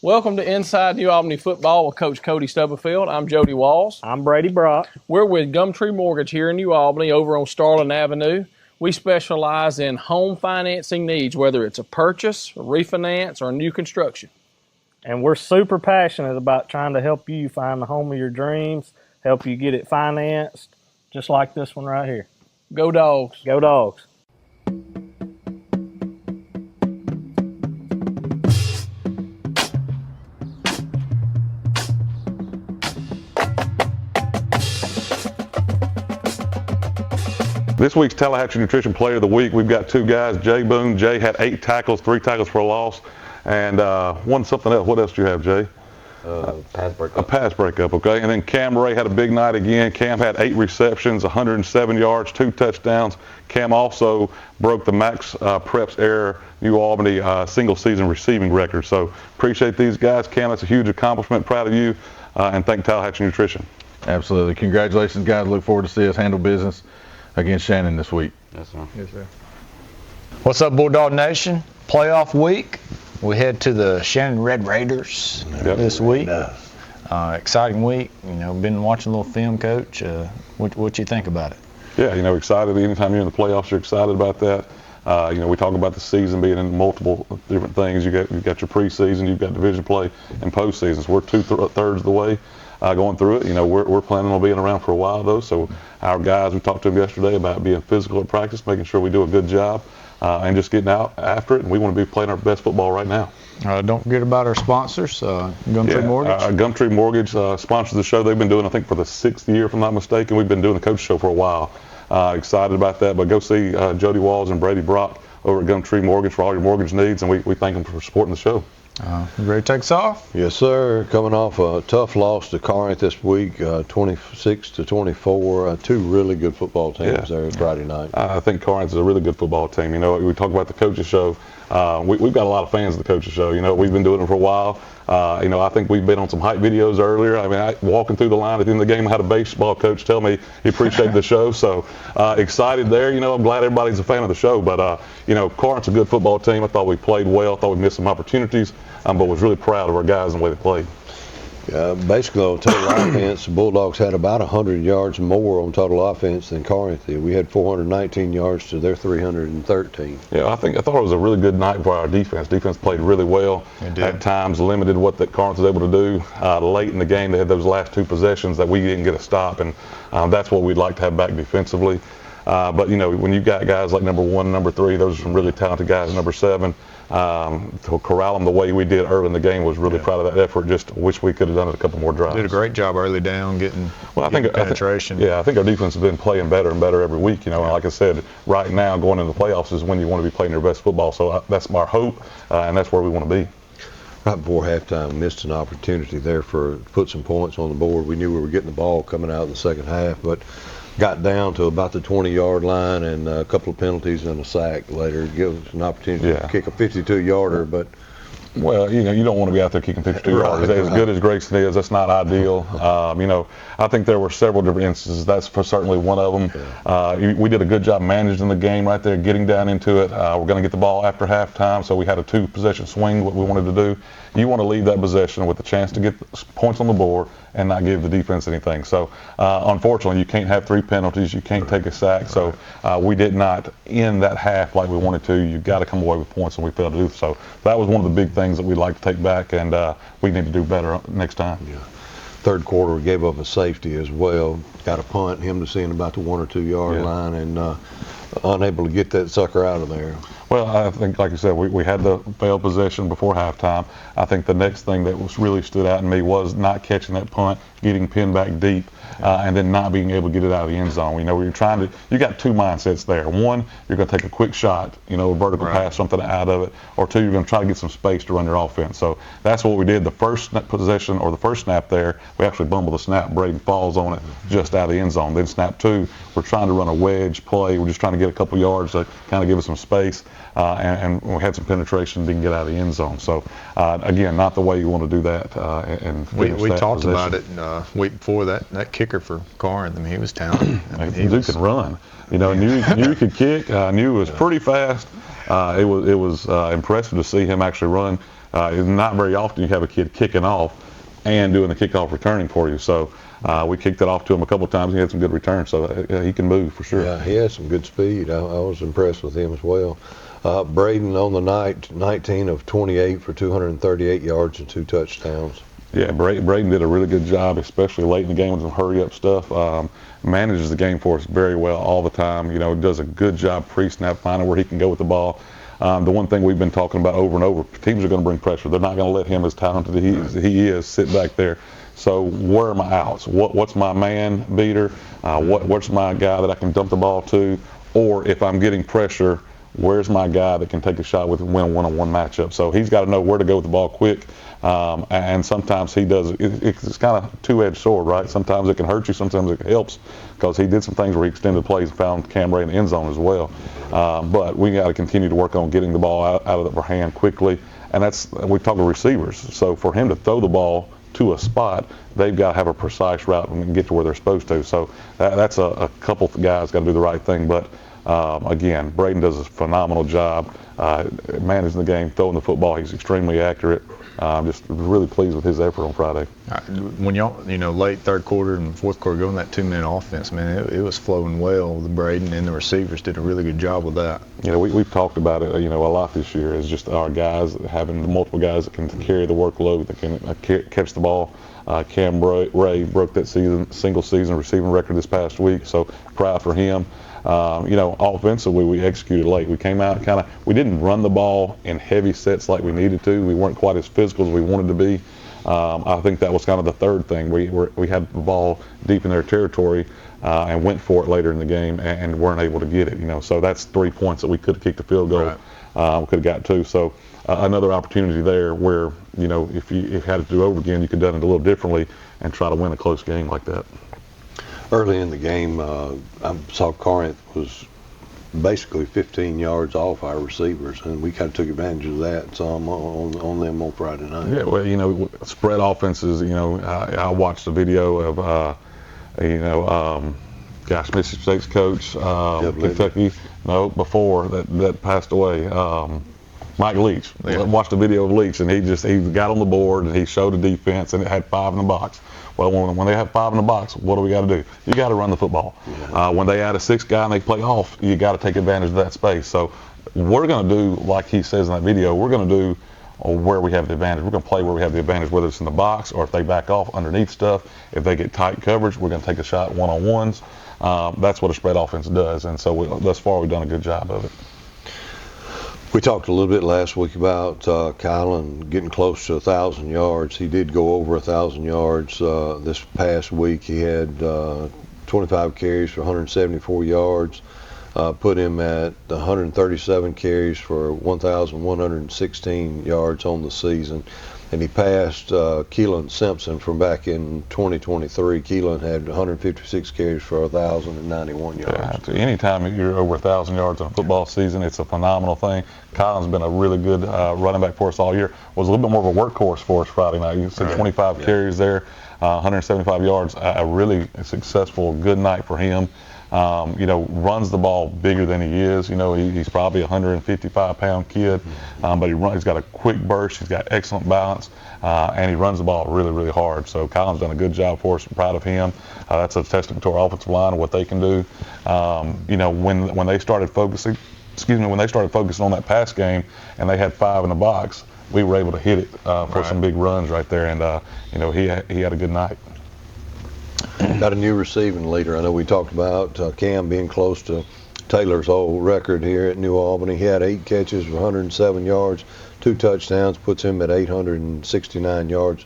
Welcome to Inside New Albany Football with Coach Cody Stubblefield. I'm Jody Walls. I'm Brady Brock. We're with Gumtree Mortgage here in New Albany over on Starling Avenue. We specialize in home financing needs, whether it's a purchase, a refinance, or new construction. And we're super passionate about trying to help you find the home of your dreams, help you get it financed, just like this one right here. Go Dogs. Go Dogs. This week's Tallahatchie Nutrition Player of the Week, we've got two guys. Jay Boone. Jay had 8 tackles, 3 tackles for a loss, and one something else. What else do you have, Jay? Pass breakup. A pass breakup, okay. And then Cam Ray had a big night again. Cam had 8 receptions, 107 yards, 2 touchdowns. Cam also broke the Max Preps Air New Albany single season receiving record. So appreciate these guys. Cam, that's a huge accomplishment. Proud of you, and thank Tallahatchie Nutrition. Absolutely. Congratulations, guys. Look forward to see us handle business against Shannon this week. Yes, sir. Yes, sir. What's up, Bulldog Nation? Playoff week. We head to the Shannon Red Raiders this week. Exciting week. You know, been watching a little film, Coach. What you think about it? Yeah, you know, excited. Anytime you're in the playoffs, you're excited about that. You know, we talk about the season being in multiple different things. You've got your preseason, you've got division play, and postseason. So we're 2/3 of the way going through it. You know, we're planning on being around for a while, though. So our guys, we talked to them yesterday about being physical at practice, making sure we do a good job, and just getting out after it. And we want to be playing our best football right now. Don't forget about our sponsors, Gumtree Mortgage. Gumtree Mortgage sponsors the show. They've been doing, I think, for the 6th year, if I'm not mistaken. We've been doing the coach show for a while. Excited about that. But go see Jody Walls and Brady Brock over at Gumtree Mortgage for all your mortgage needs, and we thank them for supporting the show. You ready to take us off? Yes, sir. Coming off a tough loss to Corinth this week, 26-24. 2 really good football teams there Friday night. I think Corinth is a really good football team. You know, we talk about the coaches show. We've got a lot of fans of the coaches show. You know, we've been doing it for a while. You know, I think we've been on some hype videos earlier. I mean, walking through the line at the end of the game, I had a baseball coach tell me he appreciated the show. So excited there. You know, I'm glad everybody's a fan of the show. But, you know, Corinth's a good football team. I thought we played well. I thought we missed some opportunities, but was really proud of our guys and the way they played. Basically, on total offense, the Bulldogs had about 100 yards more on total offense than Corinth did. We had 419 yards to their 313. Yeah, I thought it was a really good night for our defense. Defense played really well. At times limited what that Corinth was able to do. Late in the game, they had those last 2 possessions that we didn't get a stop, and that's what we'd like to have back defensively. But, you know, when you got guys like number 1 and number 3, those are some really talented guys. Number 7, to corral them the way we did early in the game, was really proud of that effort. Just wish we could have done it a couple more drives. Did a great job early down, getting penetration. I think our defense has been playing better and better every week. You know, and like I said, right now going into the playoffs is when you want to be playing your best football. So that's our hope, and that's where we want to be. Right before halftime, missed an opportunity there to put some points on the board. We knew we were getting the ball coming out in the second half, but got down to about the 20-yard line, and a couple of penalties and a sack later. Give us an opportunity to kick a 52-yarder, but well, you know, you don't want to be out there kicking 52 yards. As good as Grayson is, that's not ideal. You know, I think there were several different instances. That's certainly one of them. We did a good job managing the game right there, getting down into it. We're going to get the ball after halftime, so we had a 2-possession swing, what we wanted to do. You want to leave that possession with a chance to get points on the board and not give the defense anything. So, unfortunately, you can't have 3 penalties. You can't take a sack. So, we did not end that half like we wanted to. You got to come away with points, and we failed to do so. That was one of the big things that we'd like to take back, and we need to do better next time. Yeah. Third quarter, we gave up a safety as well. Got a punt, him to seeing about the 1 or 2 yard line, and unable to get that sucker out of there. Well, I think, like you said, we had the failed possession before halftime. I think the next thing that was really stood out in me was not catching that punt, getting pinned back deep, and then not being able to get it out of the end zone. You know, you got 2 mindsets there. One, you're going to take a quick shot, you know, a vertical pass, something out of it, or 2, you're going to try to get some space to run your offense. So that's what we did. The first possession, or the first snap there, we actually bumbled the snap. Brady falls on it just out of the end zone. Then snap 2, we're trying to run a wedge play. We're just trying to get a couple yards to kind of give us some space. And we had some penetration, didn't get out of the end zone. So, again, not the way you want to do that. We talked about it week before, that kicker for Corinth. I mean, he was talented. He can run. You know, knew he could kick. Knew he was pretty fast. It was impressive to see him actually run Not very often you have a kid kicking off and doing the kickoff returning for you. So we kicked it off to him a couple of times. He had some good returns, so he can move for sure. Yeah, he has some good speed. I was impressed with him as well. Braden on the night, 19 of 28 for 238 yards and 2 touchdowns. Yeah, Braden did a really good job, especially late in the game with some hurry-up stuff. Manages the game for us very well all the time. You know, does a good job pre-snap, finding where he can go with the ball. The one thing we've been talking about over and over, teams are going to bring pressure. They're not going to let him, as talented as he is, sit back there. So where are my outs? What's my man beater? What's my guy that I can dump the ball to? Or if I'm getting pressure, where's my guy that can take a shot with and win a one-on-one matchup? So he's got to know where to go with the ball quick. And sometimes he does. It's kind of a two-edged sword, right? Sometimes it can hurt you. Sometimes it helps, because he did some things where he extended plays and found Cam Ray in the end zone as well. But we got to continue to work on getting the ball out of our hand quickly. And we talk about receivers. So for him to throw the ball to a spot, they've got to have a precise route and get to where they're supposed to. So that's a couple of guys got to do the right thing. But again, Braden does a phenomenal job managing the game, throwing the football. He's extremely accurate. Just really pleased with his effort on Friday. When y'all, late third quarter and fourth quarter, going that 2-minute offense, man, it was flowing well. The Braden and the receivers did a really good job with that. We've talked about it, a lot this year. Is just our guys having the multiple guys that can carry the workload, that can catch the ball. Cam Ray broke that single season receiving record this past week, so proud for him. Offensively, we executed late. We came out we didn't run the ball in heavy sets like we needed to. We weren't quite as physical as we wanted to be. I think that was kind of the third thing. We had the ball deep in their territory and went for it later in the game and weren't able to get it. So that's 3 points that we could have kicked a field goal. Right. We could have got 2. So another opportunity there where, if you had to do over again, you could have done it a little differently and try to win a close game like that. Early in the game, I saw Corinth was basically 15 yards off our receivers, and we kind of took advantage of that. So I'm on them on Friday night. Yeah, well, spread offenses. I watched a video of, Mississippi State's coach, Kentucky. No, before that passed away. Mike Leach. Yeah. Watched a video of Leach, and he got on the board and he showed the defense, and it had 5 in the box. Well, when they have 5 in the box, what do we got to do? You got to run the football. Yeah. When they add a 6th guy and they play off, you got to take advantage of that space. So we're going to do, like he says in that video, we're going to do where we have the advantage. We're going to play where we have the advantage, whether it's in the box or if they back off underneath stuff. If they get tight coverage, we're going to take a shot one-on-ones. That's what a spread offense does. And so thus far, we've done a good job of it. We talked a little bit last week about Kylan getting close to 1,000 yards. He did go over 1,000 yards this past week. He had 25 carries for 174 yards, put him at 137 carries for 1,116 yards on the season. And he passed Keelan Simpson from back in 2023. Keelan had 156 carries for 1,091 yards. Yeah, anytime you're over 1,000 yards in a football season, it's a phenomenal thing. Kylan's been a really good running back for us all year. Was a little bit more of a workhorse for us Friday night. You said 25 carries there, 175 yards. A really successful, good night for him. Runs the ball bigger than he is. He's probably a 155-pound kid, but he's got a quick burst. He's got excellent balance, and he runs the ball really, really hard. So Kylan's done a good job for us. I'm proud of him. That's a testament to our offensive line and what they can do. When they started focusing, on that pass game, and they had 5 in the box, we were able to hit it for some big runs right there, and he had a good night. Got a new receiving leader. I know we talked about Cam being close to Taylor's old record here at New Albany. He had 8 catches for 107 yards, 2 touchdowns, puts him at 869 yards,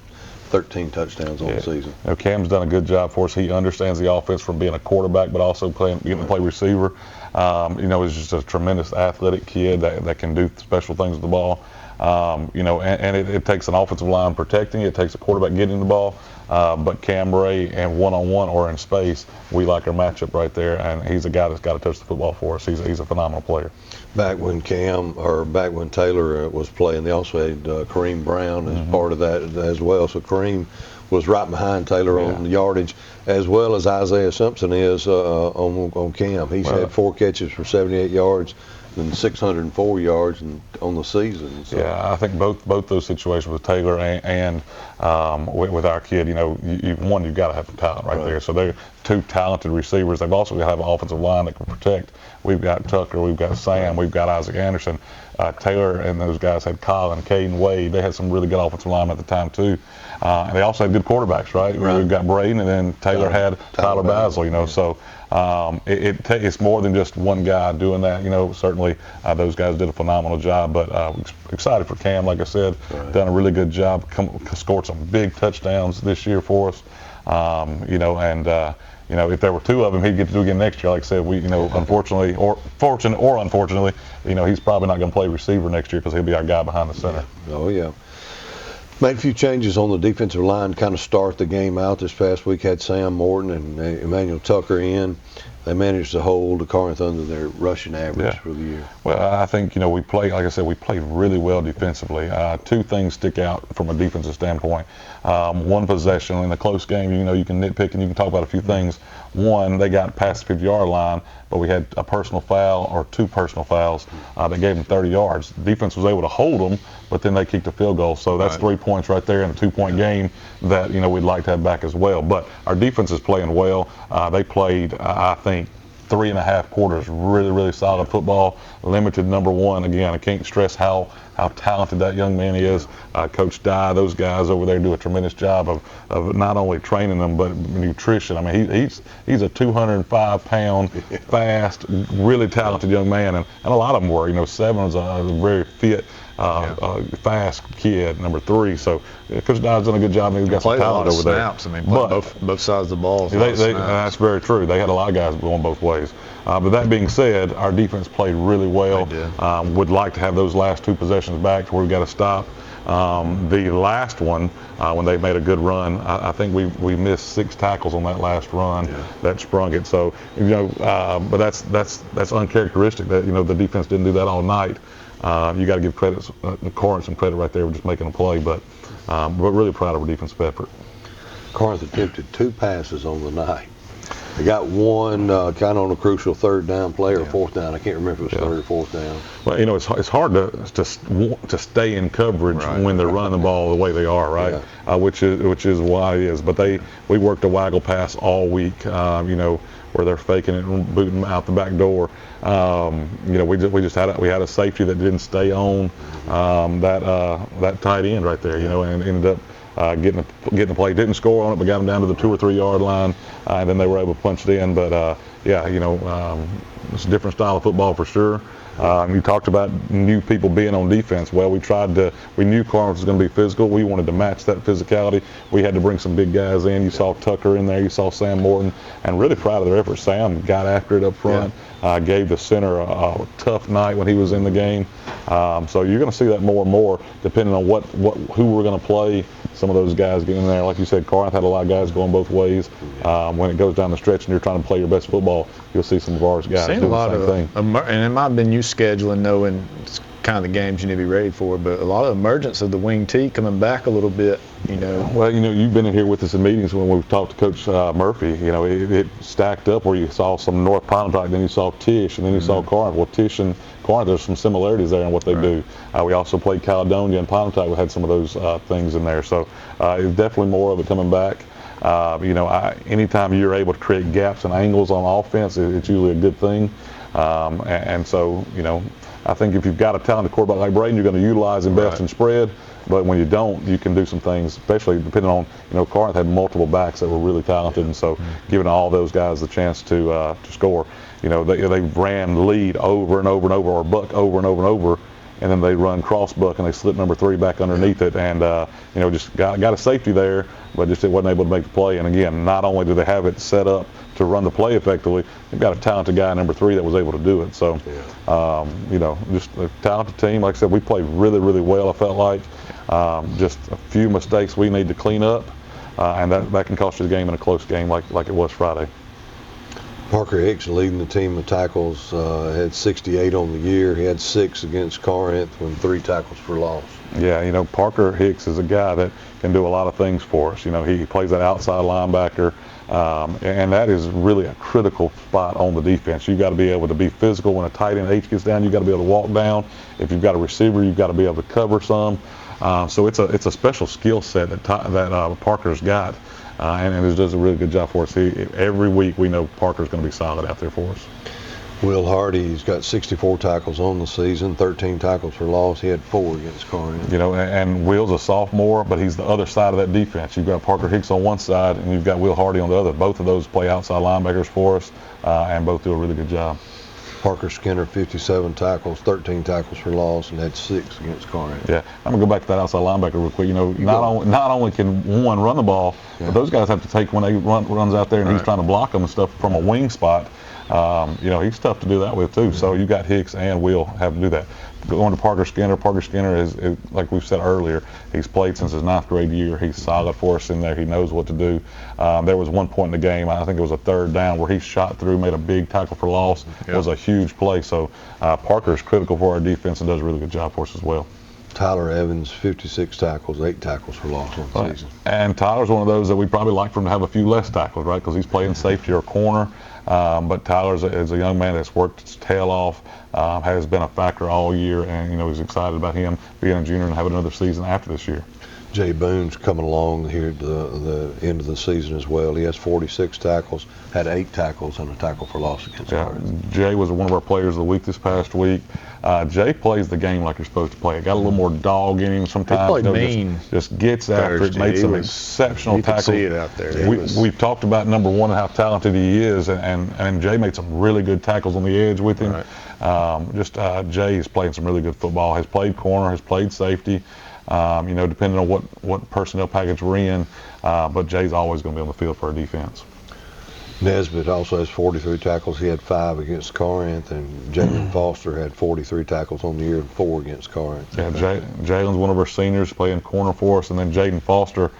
13 touchdowns on the season. Cam's done a good job for us. He understands the offense from being a quarterback, but also getting to play receiver. He's just a tremendous athletic kid that can do special things with the ball. And it takes an offensive line protecting it. It takes a quarterback getting the ball. But Cam Ray and one-on-one or in space, we like our matchup right there. And he's a guy that's got to touch the football for us. He's a phenomenal player. Back when Taylor was playing, they also had Kareem Brown as part of that as well. So Kareem was right behind Taylor on the yardage, as well as Isaiah Simpson is on Cam. He's had 4 catches for 78 yards than 604 yards on the season. So. Yeah, I think both those situations with Taylor and with our kid, you know, you've got to have the talent right there. So they're two talented receivers. They've also got to have an offensive line that can protect. We've got Tucker, we've got Sam, we've got Isaac Anderson. Taylor and those guys had Colin, Caden, Wade. They had some really good offensive linemen at the time too. And they also had good quarterbacks, right? We've got Braden, and then Taylor had Tyler Basil, you know. So it's more than just one guy doing that, you know. Certainly those guys did a phenomenal job, but excited for Cam, like I said, done a really good job, scored some big touchdowns this year for us, you know, and you know, if there were two of them, he'd get to do it again next year. Like I said, you know, unfortunately, or fortunate or unfortunately, you know, he's probably not going to play receiver next year because he'll be our guy behind the center. Oh yeah. Made a few changes on the defensive line, kind of start the game out this past week. Had Sam Morton and Emmanuel Tucker in. They managed to hold the Corinth under their rushing average for the year. Well, I think, you know, we played really well defensively. Two things stick out from a defensive standpoint. One possession in a close game, you know, you can nitpick and you can talk about a few things. One, they got past the 50-yard line, but we had a personal foul or two personal fouls that gave them 30 yards. The defense was able to hold them, but then they kicked a field goal. So that's 3 points right there in a 2-point game that, you know, we'd like to have back as well. But our defense is playing well. They played, I think, 3.5 quarters really, really solid football. Limited number one. Again, I can't stress how talented that young man is. Coach Dye, those guys over there do a tremendous job of not only training them but nutrition. I mean, he's a 205-pound, fast, really talented young man, and a lot of them were. You know, Seven was a very fit, fast kid, number 3. So Coach Dye's done a good job. And he's got some talent over there. Snaps. I mean, both sides of the ball. That's very true. They had a lot of guys going both ways. But that being said, our defense played really well. Would like to have those last 2 possessions back to where we got to stop. The last one, when they made a good run, I think we missed 6 tackles on that last run that sprung it. So, you know, but that's uncharacteristic. That, you know, the defense didn't do that all night. You got to give Corinth some credit right there for just making a play. But we're really proud of our defensive effort. Corinth attempted 2 passes on the night. They got one kind of on a crucial 3rd down play or 4th down. I can't remember if it was 3rd or 4th down. Well, you know, it's hard to stay in coverage when they're running the ball the way they are, right? Which is why it is. But we worked a waggle pass all week. You know, where they're faking it and booting out the back door. You know, we had a safety that didn't stay on that tight end right there. You know, and ended up getting the play. Didn't score on it, but got them down to the 2 or 3 yard line, and then they were able to punch it in. But yeah, you know, it's a different style of football for sure. You talked about new people being on defense. Well, we knew Corinth was going to be physical. We wanted to match that physicality. We had to bring some big guys in. You saw Tucker in there. You saw Sam Morton, and really proud of their effort. Sam got after it up front. Gave the center a tough night when he was in the game. So you're going to see that more and more, depending on who we're going to play. Some of those guys getting in there. Like you said, Corinth had a lot of guys going both ways. When it goes down the stretch and you're trying to play your best football, you'll see some of ours guys doing the same thing. And it might have been you scheduling, knowing it's kind of the games you need to be ready for, but a lot of emergence of the wing T coming back a little bit, you know. Well, you know, you've been in here with us in meetings when we've talked to Coach Murphy. You know, it stacked up where you saw some North Pontotoc, then you saw Tisch, and then you saw Corinth. Well, Tisch and Corinth, there's some similarities there in what they do. We also played Caledonia and Pontotoc. We had some of those things in there. So it's definitely more of it coming back. You know, anytime you're able to create gaps and angles on offense, it's usually a good thing. And so, you know, I think if you've got a talented quarterback like Braden, you're going to utilize him best in spread. But when you don't, you can do some things, especially depending on, you know, Corinth had multiple backs that were really talented, and so giving all those guys the chance to score. You know, they ran lead over and over and over, or buck over and over and over, and then they run cross buck and they slip number 3 back underneath it, and you know, just got a safety there, but just it wasn't able to make the play. And again, not only do they have it set up to run the play effectively, they've got a talented guy, number 3, that was able to do it. So, you know, just a talented team. Like I said, we played really, really well, I felt like. Just a few mistakes we need to clean up, and that can cost you the game in a close game like it was Friday. Parker Hicks leading the team with tackles, had 68 on the year. He had 6 against Corinth and 3 tackles for loss. Yeah, you know, Parker Hicks is a guy that can do a lot of things for us. You know, he plays that outside linebacker. And that is really a critical spot on the defense. You've got to be able to be physical when a tight end H gets down. You've got to be able to walk down. If you've got a receiver, you've got to be able to cover some. So it's a special skill set that Parker's got, and he does a really good job for us. Every week we know Parker's going to be solid out there for us. Will Hardy's got 64 tackles on the season, 13 tackles for loss. He had 4 against Corinth. You know, and Will's a sophomore, but he's the other side of that defense. You've got Parker Hicks on one side, and you've got Will Hardy on the other. Both of those play outside linebackers for us, and both do a really good job. Parker Skinner, 57 tackles, 13 tackles for loss, and had 6 against Corinth. Yeah, I'm gonna go back to that outside linebacker real quick. You know, not only can one run the ball, but those guys have to take when they runs out there and he's trying to block them and stuff from a wing spot. You know, he's tough to do that with too. So you got Hicks and Will have to do that. Going to Parker Skinner is like we've said earlier, he's played since his 9th grade year. He's solid for us in there. He knows what to do. There was one point in the game, I think it was a 3rd down, where he shot through, made a big tackle for loss. It was a huge play. So Parker is critical for our defense and does a really good job for us as well. Tyler Evans, 56 tackles, 8 tackles for loss on the season. And Tyler's one of those that we probably like for him to have a few less tackles, right? Because he's playing safety or corner. But Tyler is a young man that's worked his tail off, has been a factor all year, and you know he's excited about him being a junior and having another season after this year. Jay Boone's coming along here at the end of the season as well. He has 46 tackles, had 8 tackles and a tackle for loss against Corinth. Jay was one of our players of the week this past week. Jay plays the game like you're supposed to play it. Got a little more dog in him sometimes. He played mean. Just gets after it. Made some exceptional tackles. You could see it out there. We've talked about number 1 and how talented he is, and Jay made some really good tackles on the edge with him. Right. Jay is playing some really good football. Has played corner, has played safety. You know, depending on what personnel package we're in, but Jay's always going to be on the field for our defense. Nesbitt also has 43 tackles. He had 5 against Corinth, and Jalen Foster had 43 tackles on the year and 4 against Corinth. Yeah, Jalen's one of our seniors playing corner for us, and then Jaden Foster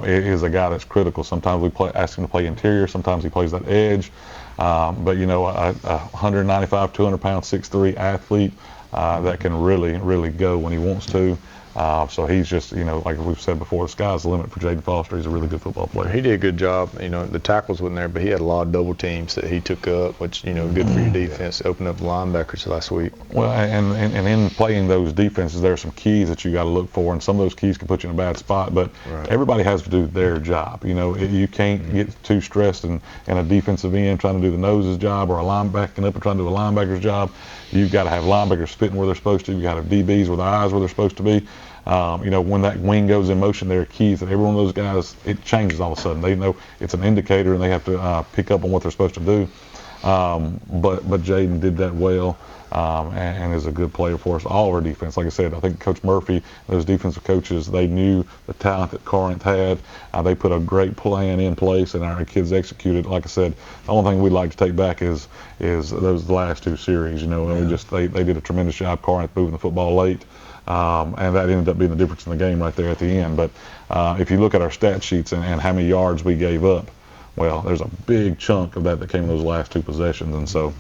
is a guy that's critical. Sometimes we ask him to play interior, sometimes he plays that edge. But you know, a 195, 200-pound, 6'3" athlete that can really go when he wants to. So he's just, you know, like we've said before, the sky's the limit for Jaden Foster. He's a really good football player. He did a good job. You know, the tackles wasn't there, but he had a lot of double teams that he took up, which, you know, good for your defense. Opened up the linebackers last week. Well, and in playing those defenses, there are some keys that you got to look for, and some of those keys can put you in a bad spot. But everybody has to do their job. You know, you can't get too stressed in a defensive end trying to do the nose's job, or a linebacking up and trying to do a linebacker's job. You've got to have linebackers fitting where they're supposed to. You got to have DBs with their eyes where they're supposed to be. You know, when that wing goes in motion, there are keys that every one of those guys, it changes all of a sudden. They know it's an indicator, and they have to pick up on what they're supposed to do. But Jaden did that well, and is a good player for us. All of our defense, like I said, I think Coach Murphy, those defensive coaches, they knew the talent that Corinth had. They put a great plan in place, and our kids executed. Like I said, the only thing we'd like to take back is those last 2 series. You know, they did a tremendous job. Corinth moving the football late. And that ended up being the difference in the game right there at the end. But if you look at our stat sheets and how many yards we gave up, well, there's a big chunk of that came in those last 2 possessions. And so,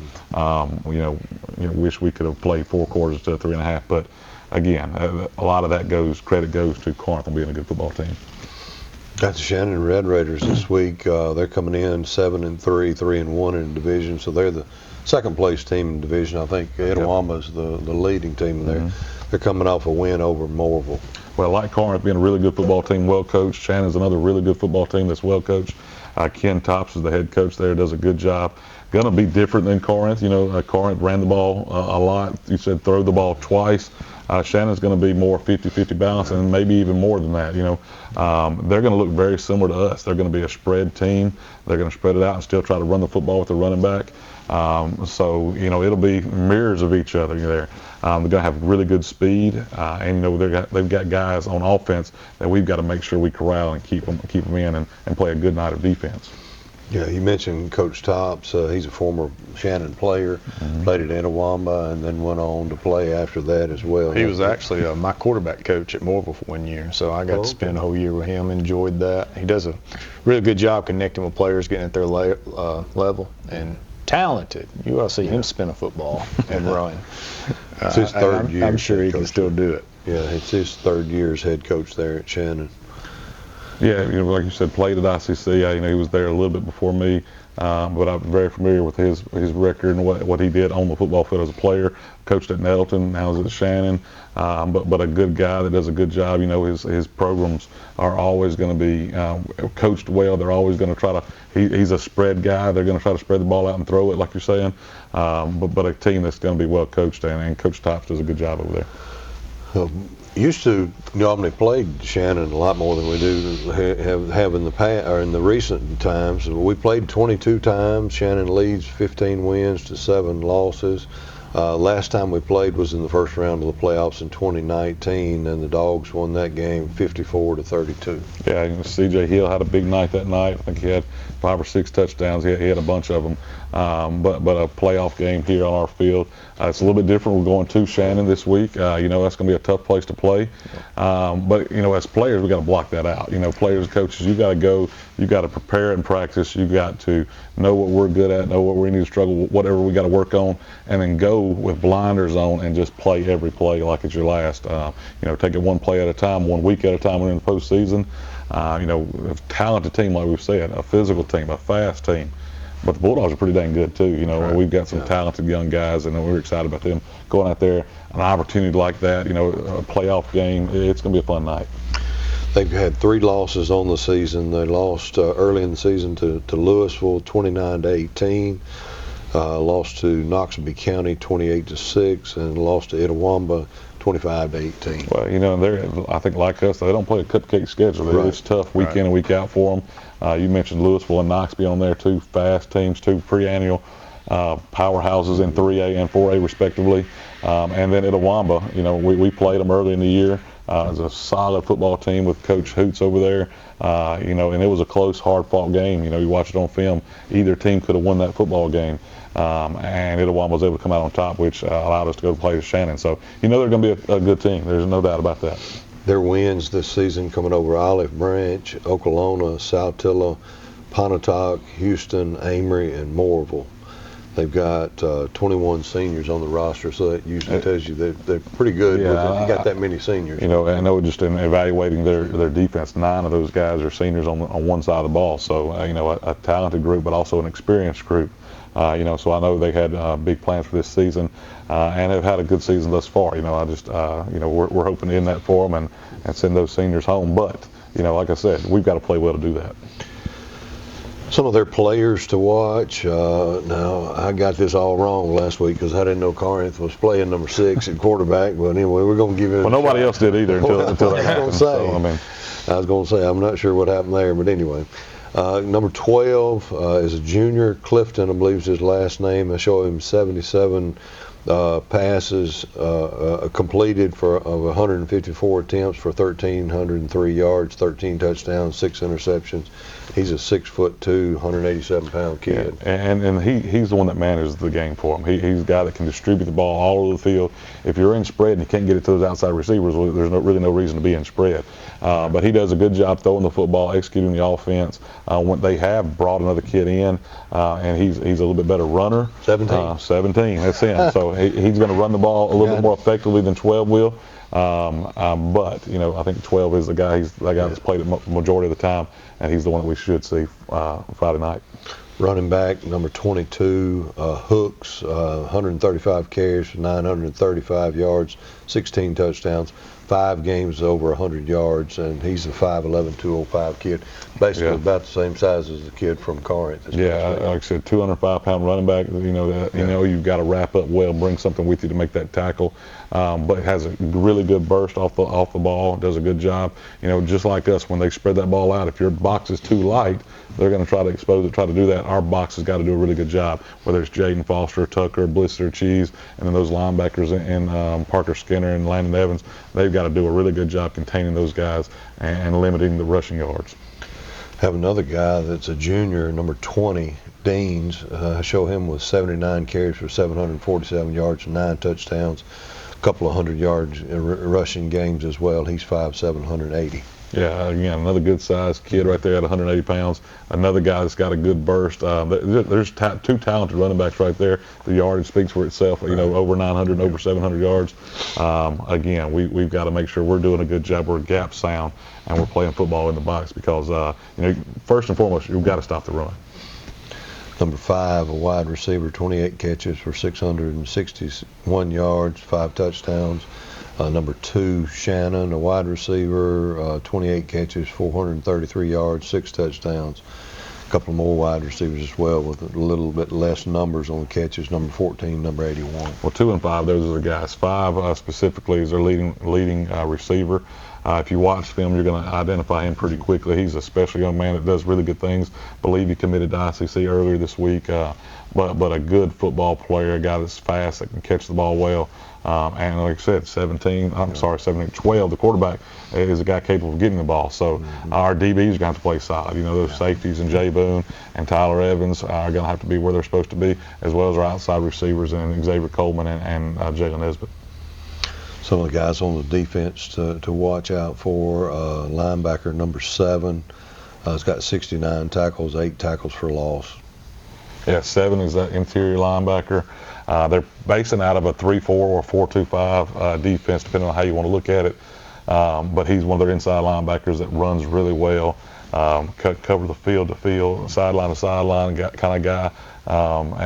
you know, wish we could have played 4 quarters instead of 3.5. But again, a lot of that credit goes to Corinth on being a good football team. Got the Shannon Red Raiders this week. They're coming in 7-3, 3-1 in the division. So they're the 2nd place team in the division. I think Etowamba's the leading team there. They're coming off a win over Morville. Well, like Corinth being a really good football team, well coached. Shannon's another really good football team that's well coached. Ken Tops is the head coach there, does a good job. Going to be different than Corinth. You know, Corinth ran the ball a lot. You said throw the ball twice. Shannon's going to be more 50-50 balance, and maybe even more than that. You know, they're going to look very similar to us. They're going to be a spread team. They're going to spread it out and still try to run the football with the running back. So, you know, it'll be mirrors of each other there. They're going to have really good speed, and, you know, they've got guys on offense that we've got to make sure we corral and keep them in and play a good night of defense. Yeah, you mentioned Coach Tops. He's a former Shannon player, played at Etowamba, and then went on to play after that as well. He was actually my quarterback coach at Morville for 1 year, so I got to spend a whole year with him. Enjoyed that. He does a really good job connecting with players, getting at their level, and talented. You ought to see him spin a football and run. It's his 3rd year. I'm sure he can still do it. Yeah, it's his 3rd year as head coach there at Shannon. Yeah, like you said, played at ICC. He was there a little bit before me, but I'm very familiar with his record and what he did on the football field as a player. Coached at Nettleton, now he's at Shannon, but a good guy that does a good job. His programs are always going to be coached well. They're always going to try to. He's a spread guy. They're going to try to spread the ball out and throw it, like you're saying. But a team that's going to be well coached, and Coach Tops does a good job over there. Used to normally played Shannon a lot more than we do have in the past or in the recent times. We played 22 times. Shannon leads 15 wins to 7 losses. Last time we played was in the first round of the playoffs in 2019, and the Dogs won that game 54-32. Yeah, C.J. Hill had a big night that night. I think he had 5 or 6 touchdowns. He had a bunch of them. But a playoff game here on our field. It's a little bit different. We're going to Shannon this week. That's going to be a tough place to play. But as players, we got to block that out. Players, coaches, you got to go. You got to prepare and practice. You got to know what we're good at, know what we need to struggle, whatever we got to work on, and then go with blinders on and just play every play like it's your last. Take it one play at a time, 1 week at a time. We're in the postseason. A talented team, like we've said, a physical team, a fast team. But the Bulldogs are pretty dang good too. Right. We've got some talented young guys, and we're excited about them going out there. An opportunity like that, a playoff game, it's going to be a fun night. They've had 3 losses on the season. They lost early in the season to Louisville, 29-18. Lost to Knoxville County, 28-6, and lost to Itawamba, 25-18. Well, they're, I think like us, they don't play a cupcake schedule. Right. It's tough week in and week out for them. You mentioned Louisville and Knoxville on there, 2 fast teams, 2 pre-annual powerhouses in 3A and 4A respectively. And then Itawamba, we played them early in the year. It was a solid football team with Coach Hoots over there, and it was a close, hard-fought game. You watch it on film. Either team could have won that football game, and Itawamba was able to come out on top, which allowed us to go play with Shannon. So, they're going to be a good team. There's no doubt about that. Their wins this season coming over Olive Branch, Okolona, Saltillo, Pontotoc, Houston, Amory, and Moorville. They've got 21 seniors on the roster, so that usually tells you they're pretty good. Yeah, you got that many seniors. I know just in evaluating their defense, 9 of those guys are seniors on one side of the ball. So, a talented group, but also an experienced group. So I know they had big plans for this season, and have had a good season thus far. We're hoping to end that for them and send those seniors home. But, like I said, we've got to play well to do that. Some of their players to watch. Now, I got this all wrong last week because I didn't know Corinth was playing number 6 at quarterback. But anyway, we're going to give it. Well, nobody else did either until that happened. I was going to say, I'm not sure what happened there, but anyway. Number 12 is a junior, Clifton, I believe is his last name. I show him 77 passes completed of 154 attempts for 1,303 yards, 13 touchdowns, 6 interceptions. He's a 6'2", 187-pound kid. Yeah, and he's the one that manages the game for him. He's a guy that can distribute the ball all over the field. If you're in spread and you can't get it to those outside receivers, well, there's really no reason to be in spread. But he does a good job throwing the football, executing the offense. When they have brought another kid in, and he's a little bit better runner. 17. 17, that's him. So he's going to run the ball a little bit more effectively than 12 will. But I think 12 is the guy. He's that guy that's played it majority of the time, and he's the one that we should see Friday night. Running back number 22, Hooks, 135 carries for 935 yards, 16 touchdowns, 5 games over 100 yards, and he's a 5'11", 205 kid, basically about the same size as the kid from Corinth. Yeah, like I said, 205-pound running back. You've got to wrap up well, bring something with you to make that tackle. But has a really good burst off the ball. Does a good job. Just like us, when they spread that ball out, if your box is too light, they're going to try to expose it, try to do that. Our box has got to do a really good job, whether it's Jaden Foster, Tucker, Blister, Cheese, and then those linebackers in Parker Skinner and Landon Evans. They've got to do a really good job containing those guys and limiting the rushing yards. Have another guy that's a junior, number 20, Deans. I show him with 79 carries for 747 yards and 9 touchdowns. Couple of 100 yards rushing games as well. He's 5'7", 180. Yeah, again, another good-sized kid right there at 180 pounds. Another guy that's got a good burst. There's two talented running backs right there. The yardage speaks for itself. You know, over 900 and over 700 yards. Again, we've got to make sure we're doing a good job. We're gap sound, and we're playing football in the box because you know, first and foremost, you've got to stop the run. Number 5, a wide receiver, 28 catches for 661 yards, 5 touchdowns. Number 2, Shannon, a wide receiver, 28 catches, 433 yards, 6 touchdowns. A couple more wide receivers as well with a little bit less numbers on the catches. Number 14, number 81. Well, 2 and 5, those are the guys. 5 specifically is their leading receiver. If you watch film, you're going to identify him pretty quickly. He's a special young man that does really good things. Believe he committed to ICC earlier this week, but a good football player, a guy that's fast, that can catch the ball well. And like I said, 12, the quarterback is a guy capable of getting the ball. So our DBs are going to have to play solid. You know, those safeties and Jay Boone and Tyler Evans are going to have to be where they're supposed to be, as well as our outside receivers and Xavier Coleman and Jalen Nesbitt. Some of the guys on the defense to watch out for, linebacker number 7, has got 69 tackles, 8 tackles for loss. Yeah, 7 is that interior linebacker. They're basing out of a 3-4 or 4-2-5 defense, depending on how you want to look at it. But he's one of their inside linebackers that runs really well, cover the field to field, sideline to sideline kind of guy,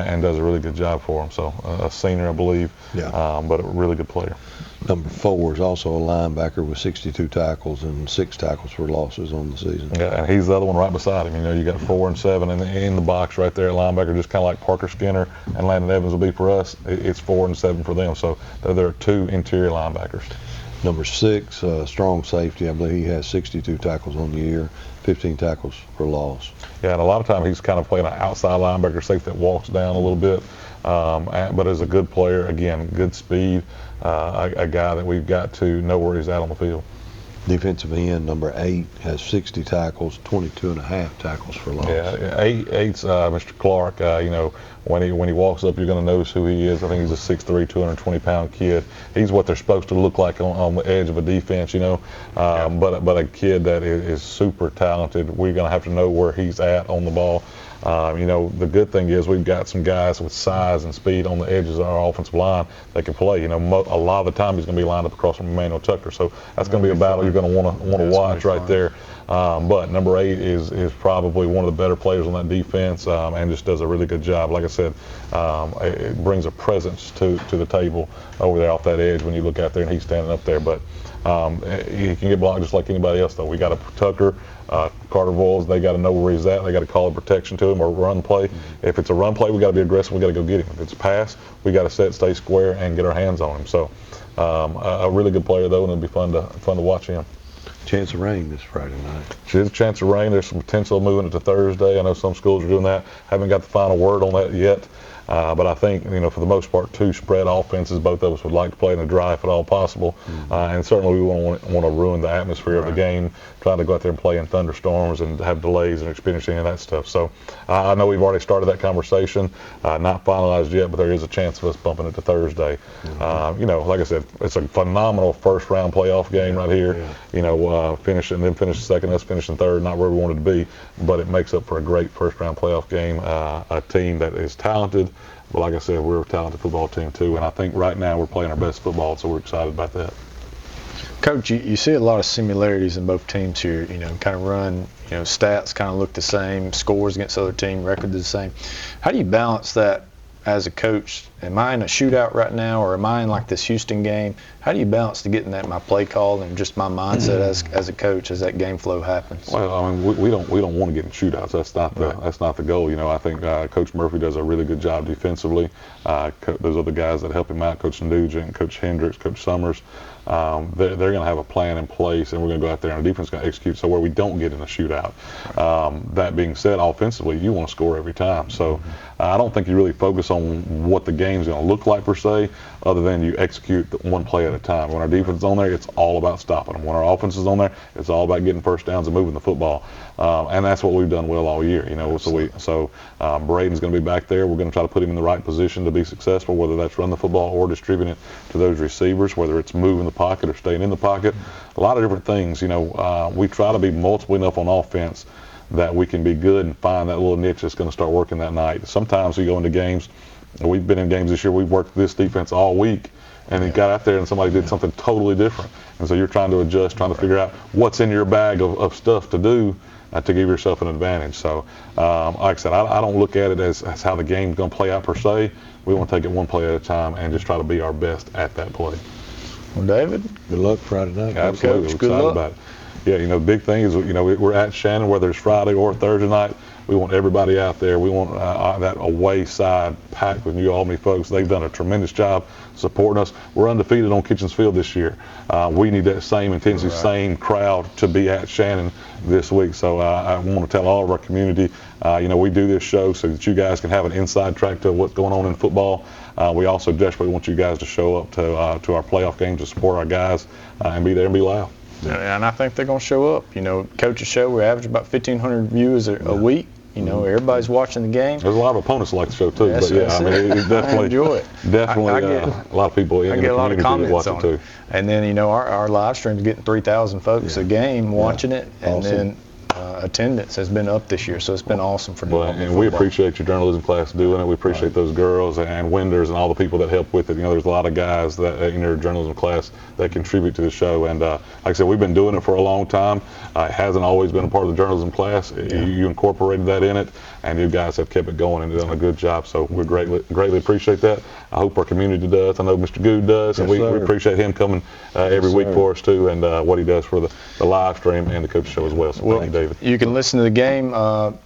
and does a really good job for him. So a senior, I believe, but a really good player. Number 4 is also a linebacker with 62 tackles and 6 tackles for losses on the season. Yeah, and he's the other one right beside him. You know, you got 4 and 7 in the box right there at linebacker, just kind of like Parker Skinner and Landon Evans will be for us. It's 4 and 7 for them. So there are 2 interior linebackers. Number 6, strong safety. I believe he has 62 tackles on the year, 15 tackles for loss. Yeah, and a lot of times he's kind of playing an outside linebacker safety that walks down a little bit, but is a good player. Again, good speed, a guy that we've got to know where he's at on the field. Defensive end, number 8, has 60 tackles, 22 and a half tackles for loss. Yeah, eight's Mr. Clark. You know, when he walks up, you're going to notice who he is. I think he's a 6'3", 220-pound kid. He's what they're supposed to look like on the edge of a defense, you know. But a kid that is super talented. We're going to have to know where he's at on the ball. You know, the good thing is we've got some guys with size and speed on the edges of our offensive line that can play. You know, a lot of the time he's going to be lined up across from Emmanuel Tucker. So that's going to be a battle you're going to want to watch right there. But number 8 is probably one of the better players on that defense, and just does a really good job. Like I said, it brings a presence to the table over there off that edge when you look out there and he's standing up there. But he can get blocked just like anybody else, though. We got a Tucker, Carter Voiles, they got to know where he's at. They got to call a protection to him or run play. If it's a run play, we got to be aggressive. We got to go get him. If it's a pass, we got to stay square and get our hands on him. So a really good player, though, and it'll be fun to watch him. Chance of rain this Friday night. There's a chance of rain. There's some potential moving it to Thursday. I know some schools are doing that. Haven't got the final word on that yet. But I think, you know, for the most part, 2 spread offenses. Both of us would like to play in a dry if at all possible. And certainly we won't want to ruin the atmosphere of the game, trying to go out there and play in thunderstorms and have delays and experience any of that stuff. So I know we've already started that conversation. Not finalized yet, but there is a chance of us bumping it to Thursday. You know, like I said, it's a phenomenal first-round playoff game right here. You know, finish the second, us finishing third, not where we wanted to be, but it makes up for a great first-round playoff game. A team that is talented. But like I said, we're a talented football team too, and I think right now we're playing our best football, so we're excited about that. Coach, you see a lot of similarities in both teams here. You know, kind of run, you know, stats kind of look the same, scores against other team, records the same. How do you balance that as a coach? Am I in a shootout right now, or am I in like this Houston game? How do you balance to getting that my play call and just my mindset as a coach as that game flow happens? Well, I mean, we don't want to get in shootouts. That's not the goal. You know, I think Coach Murphy does a really good job defensively. Those other guys that help him out, Coach Nugent, Coach Hendricks, Coach Summers, they're going to have a plan in place, and we're going to go out there and the defense is going to execute so where we don't get in a shootout. That being said, offensively, you want to score every time. So I don't think you really focus on what the game's going to look like per se, other than you execute one play at a time. When our defense is on there, it's all about stopping them. When our offense is on there, it's all about getting first downs and moving the football. And that's what we've done well all year. So Braden's going to be back there. We're going to try to put him in the right position to be successful, whether that's run the football or distribute it to those receivers, whether it's moving the pocket or staying in the pocket. A lot of different things. We try to be multiple enough on offense that we can be good and find that little niche that's going to start working that night. Sometimes we go into games, we've been in games this year, we've worked this defense all week, and you got out there and somebody did something totally different. And so you're trying to adjust, trying to figure out what's in your bag of stuff to do to give yourself an advantage. So, like I said, I don't look at it as how the game's going to play out per se. We want to take it one play at a time and just try to be our best at that play. Well, David, Good luck Friday night. Absolutely. Coach, We're good excited luck. about it. Yeah, the big thing is, we're at Shannon, whether it's Friday or Thursday night. We want everybody out there. We want that away side packed with New Albany folks. They've done a tremendous job supporting us. We're undefeated on Kitchens Field this year. We need that same intensity, same crowd to be at Shannon this week. So I want to tell all of our community, we do this show so that you guys can have an inside track to what's going on in football. We also desperately want you guys to show up to our playoff games to support our guys and be there and be loud. and I think they're going to show up. Coach's show, we average about 1,500 viewers a week. Everybody's watching the game. There's a lot of opponents like the show too, That's- but yeah, that's I mean, it. it definitely, I enjoy it. definitely, I get- a lot of people in I the get a lot of community that comments watch on it it. too. And then, our live stream's getting 3,000 folks a game watching it. And Awesome. then attendance has been up this year, so it's been awesome for New Well, Albany and we football. appreciate your journalism class doing it. We appreciate those girls and Winders and all the people that help with it. There's a lot of guys that in your journalism class that contribute to the show. And like I said, we've been doing it for a long time. It hasn't always been a part of the journalism class. You incorporated that in it, and you guys have kept it going and done a good job. So we greatly appreciate that. I hope our community does. I know Mr. Good does, and we appreciate him coming every week for us too, and what he does for the live stream and the coach show as well. So thank you, David. You can listen to the game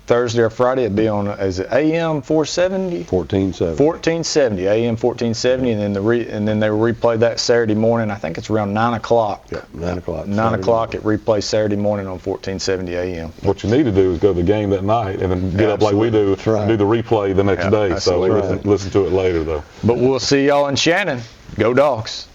Thursday or Friday. It'll be on, is it AM 470? 14-7. 1470, AM 1470, and then they replay that Saturday morning. I think it's around 9 o'clock. Yeah, 9 o'clock. 9 o'clock it replays Saturday morning on 1470 AM. What you need to do is go to the game that night and then get up like we do and do the replay the next day. So absolutely. listen to it later though. But we'll see y'all in Shannon. Go Dogs.